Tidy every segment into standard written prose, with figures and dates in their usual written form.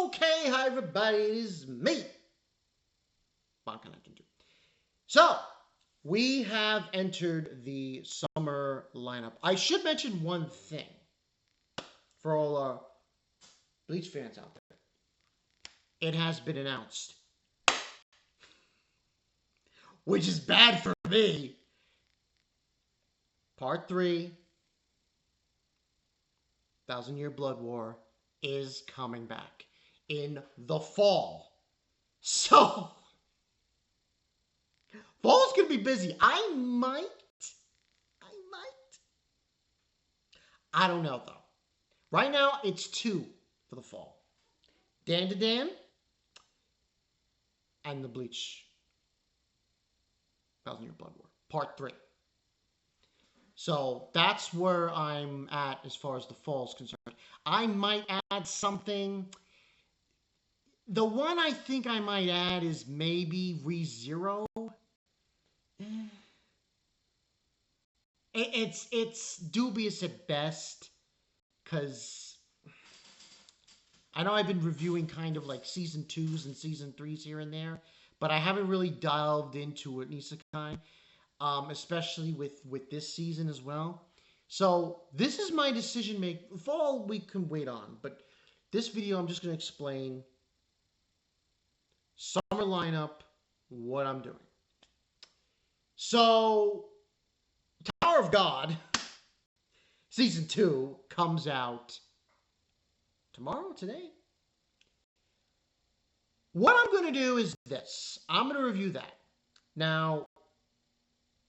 Okay, hi everybody, it is me, Bonkanaki. So, we have entered the summer lineup. I should mention one thing for all our Bleach fans out there. It has been announced, which is bad for me. Part 3, Thousand Year Blood War, is coming back in the fall. So, fall's gonna be busy. I don't know though. Right now, it's 2 for the fall. Dan and the Bleach Thousand Year Blood War, Part 3. So that's where I'm at as far as the fall is concerned. I might add something. The one I think I might add is maybe ReZero. It's dubious at best, because I know I've been reviewing kind of like season 2s and season 3s here and there, but I haven't really delved into an isekai, especially with this season as well. So this is my decision make. Fall we can wait on, but this video I'm just going to explain summer lineup, what I'm doing. So Tower of God season 2 comes out tomorrow, today. What I'm going to do is this. I'm going to review that. Now,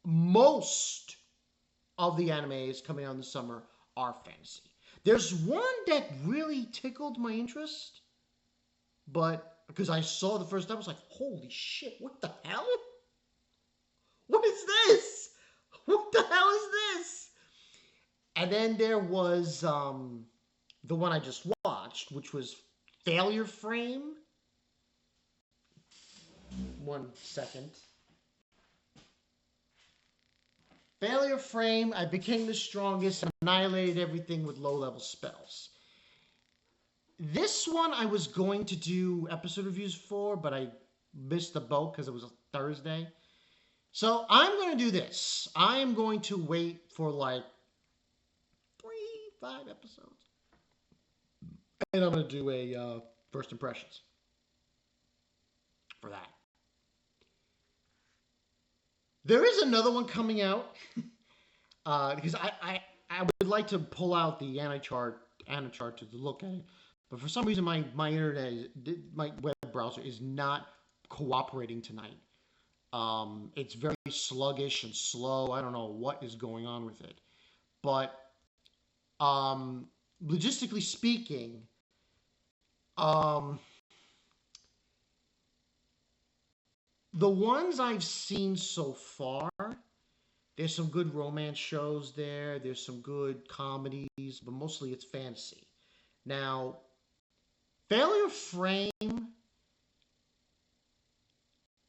most of the animes coming out in the summer are fantasy. There's one that really tickled my interest, but because I saw the first time, I was like, holy shit, what the hell? What is this? What the hell is this? And then there was the one I just watched, which was Failure Frame. 1 second. Failure Frame, I became the strongest and annihilated everything with low-level spells. This one I was going to do episode reviews for, but I missed the boat because it was a Thursday. So I'm going to do this. I am going to wait for like 3-5 episodes. And I'm going to do a first impressions for that. There is another one coming out because I would like to pull out the Anna chart to look at it, but for some reason my internet, my web browser is not cooperating tonight. It's very sluggish and slow. I don't know what is going on with it, but logistically speaking, the ones I've seen so far, there's some good romance shows there. There's some good comedies, but mostly it's fantasy. Now, Failure Frame,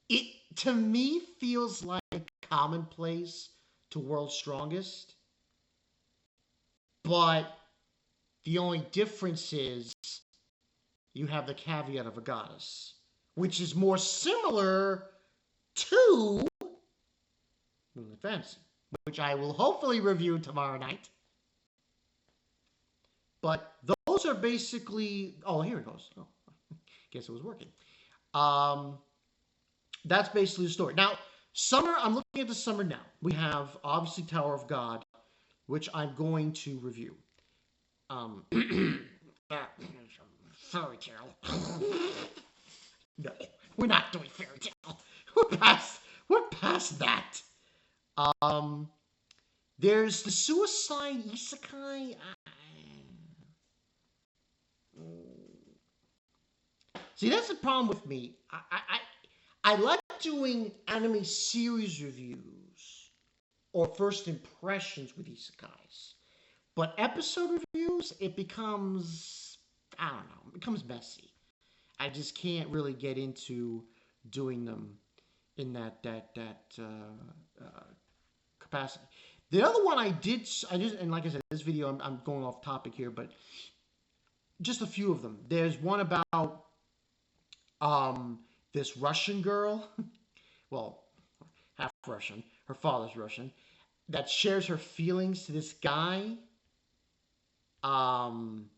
it to me feels like commonplace to World's Strongest, but the only difference is you have the caveat of a goddess, which is more similar to Moonlit Fantasy, which I will hopefully review tomorrow night. But those are basically... Oh, here it goes. Oh, guess it was working. That's basically the story. Now, summer, I'm looking at the summer now. We have, obviously, Tower of God, which I'm going to review. Fairy Tail. No, we're not doing Fairy Tail. We're past that. There's the Suicide Isekai. See, that's the problem with me. I like doing anime series reviews or first impressions with isekais. But episode reviews, it becomes, I don't know, it becomes messy. I just can't really get into doing them in that capacity. The other one I just, and like I said, this video, I'm going off topic here, but just a few of them. There's one about this Russian girl, well, half Russian. Her father's Russian, that shares her feelings to this guy. Um,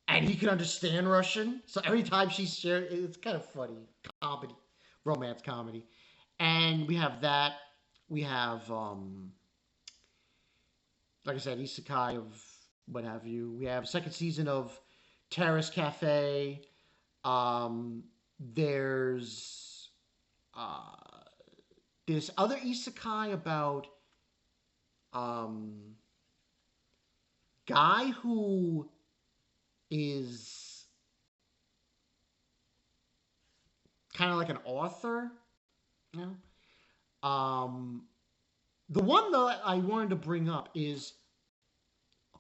and he can understand Russian. So every time she shares, it's kind of funny, comedy, romance comedy. And we have that. We have, like I said, Isekai of what have you. We have second season of Terrace Cafe. There's uh, this other isekai about um, guy who is kind of like an author. You know? The one that I wanted to bring up is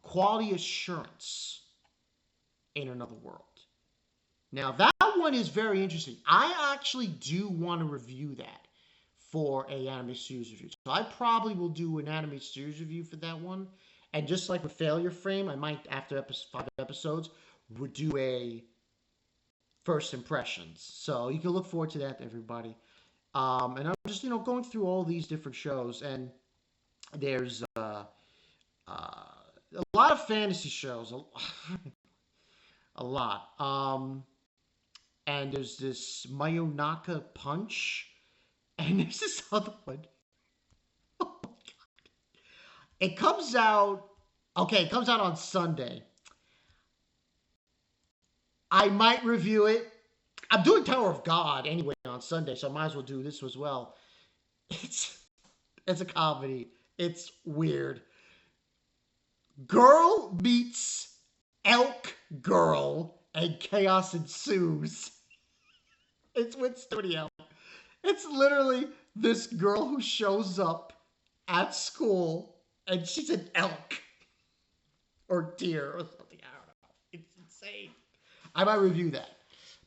quality assurance in another world. Now that one is very interesting. I actually do want to review that for a anime series review. So I probably will do an anime series review for that one. And just like with Failure Frame, I might after 5 episodes would do a first impressions. So you can look forward to that, everybody. And I'm just going through all these different shows, and there's a lot of fantasy shows, a lot. And there's this Mayonaka Punch, and there's this other one. Oh my god! It comes out. Okay, it comes out on Sunday. I might review it. I'm doing Tower of God anyway on Sunday, so I might as well do this as well. It's it's a comedy. It's weird. Girl meets elk girl and chaos ensues. It's with Studio. It's literally this girl who shows up at school and she's an elk or deer or something. I don't know. It's insane. I might review that.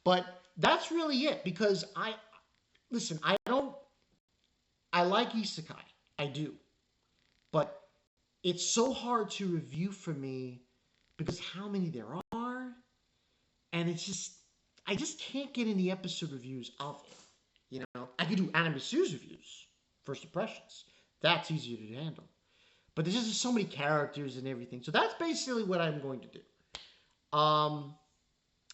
But that's really it because listen, I like isekai. I do. But it's so hard to review for me because how many there are, and I just can't get in the episode reviews of it. I could do anime series reviews, first impressions. That's easier to handle. But there's just so many characters and everything. So that's basically what I'm going to do.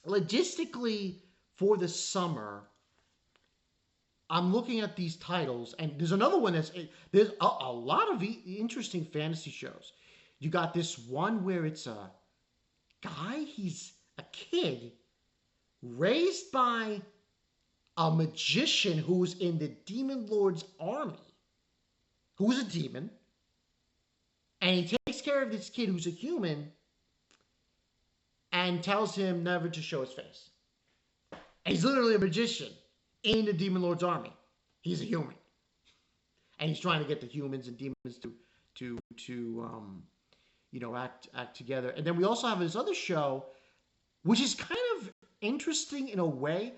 Logistically, for the summer, I'm looking at these titles, and there's another one there's a lot of interesting fantasy shows. You got this one where it's a guy, he's a kid raised by a magician who's in the Demon Lord's army, who's a demon, and he takes care of this kid who's a human and tells him never to show his face. And he's literally a magician in the Demon Lord's army. He's a human, and he's trying to get the humans and demons to act together. And then we also have this other show, which is kind of interesting in a way.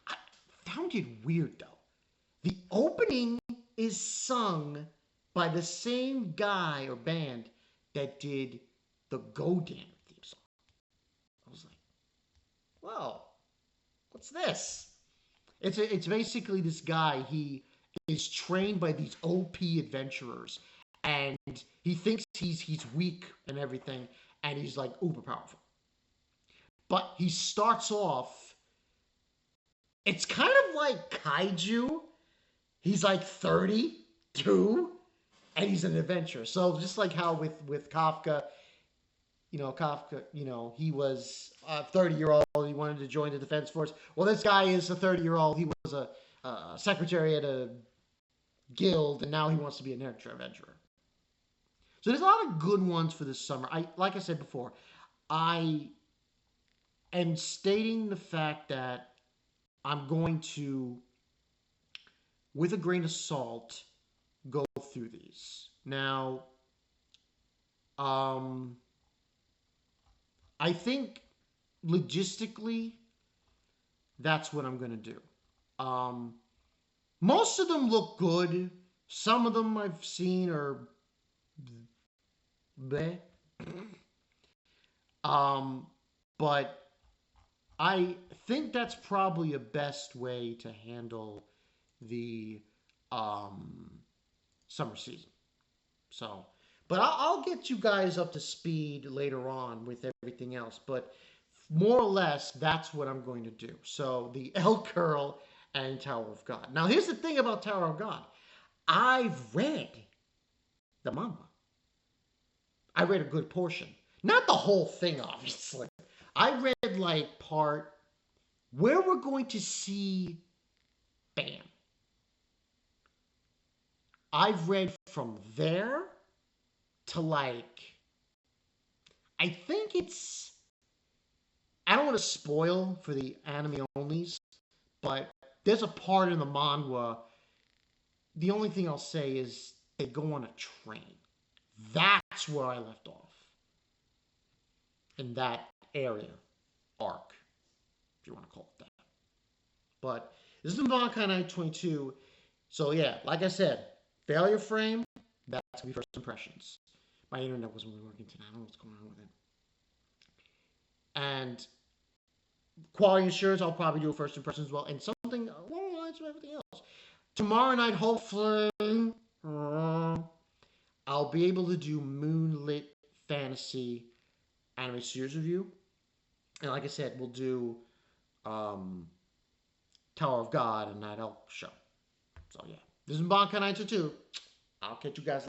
I found it weird though. The opening is sung by the same guy or band that did the Go Damn theme song. I was like, whoa, what's this? It's basically this guy. He is trained by these OP adventurers, and he thinks he's weak and everything, and he's like uber powerful. But he starts off. It's kind of like kaiju. He's like 32, and he's an adventurer. So just like how with Kafka, he was a 30-year-old. He wanted to join the Defense Force. Well, this guy is a 30-year-old. He was a secretary at a guild, and now he wants to be an adventurer. So there's a lot of good ones for this summer. Like I said before, I am stating the fact that I'm going to, with a grain of salt, go through these. Now, I think logistically, that's what I'm going to do. Most of them look good. Some of them I've seen are bleh. But I think that's probably a best way to handle the summer season. So, but I'll get you guys up to speed later on with everything else. But more or less, that's what I'm going to do. So, the El Curl and Tower of God. Now, here's the thing about Tower of God. I've read the manga. I read a good portion. Not the whole thing, obviously. I read like part where we're going to see Bam. I've read from there to like, I think it's, I don't want to spoil for the anime onlys, but there's a part in the manga. The only thing I'll say is they go on a train. That's where I left off in that area arc, if you want to call it that. But this is Bankai Night 22. So yeah, like I said, failure frame, that's gonna be first impressions. My internet wasn't really working tonight. I don't know what's going on with it. And quality assurance, I'll probably do a first impression as well. And something along the lines of everything else. Tomorrow night, hopefully, I'll be able to do Moonlit Fantasy anime series review. And like I said, we'll do um, Tower of God and Night Elf show. So yeah, this is Bankai 92. I'll catch you guys